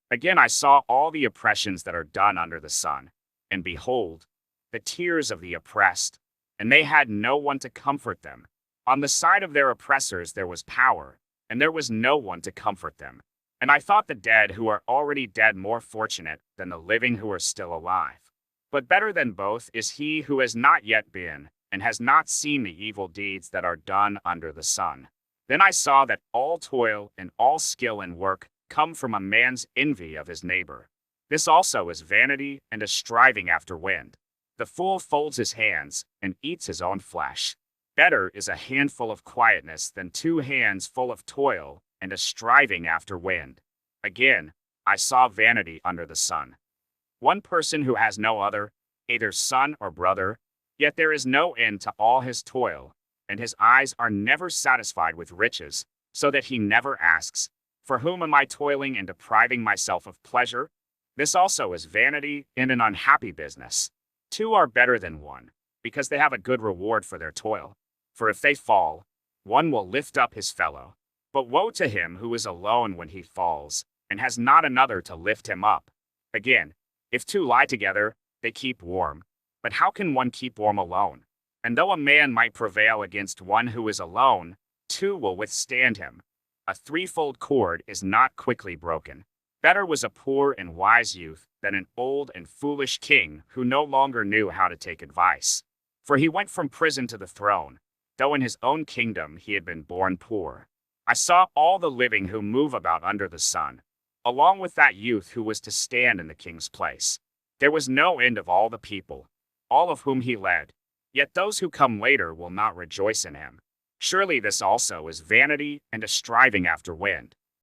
Again I saw all the oppressions that are done under the sun, and behold, the tears of the oppressed, and they had no one to comfort them. On the side of their oppressors there was power, and there was no one to comfort them. And I thought the dead who are already dead more fortunate than the living who are still alive. But better than both is he who has not yet been, and has not seen the evil deeds that are done under the sun. Then I saw that all toil and all skill in work come from a man's envy of his neighbor. This also is vanity and a striving after wind. The fool folds his hands and eats his own flesh. Better is a handful of quietness than 2 hands full of toil and a striving after wind. Again, I saw vanity under the sun. One person who has no other, either son or brother, yet there is no end to all his toil, and his eyes are never satisfied with riches, so that he never asks, "For whom am I toiling and depriving myself of pleasure?" This also is vanity and an unhappy business. 2 are better than 1, because they have a good reward for their toil. For if they fall, one will lift up his fellow. But woe to him who is alone when he falls, and has not another to lift him up. Again, if 2 lie together, they keep warm. But how can one keep warm alone? And though a man might prevail against one who is alone, 2 will withstand him. A threefold cord is not quickly broken. Better was a poor and wise youth than an old and foolish king who no longer knew how to take advice. For he went from prison to the throne, though in his own kingdom he had been born poor. I saw all the living who move about under the sun, along with that youth who was to stand in the king's place. There was no end of all the people, all of whom he led, yet those who come later will not rejoice in him. Surely this also is vanity and a striving after wind.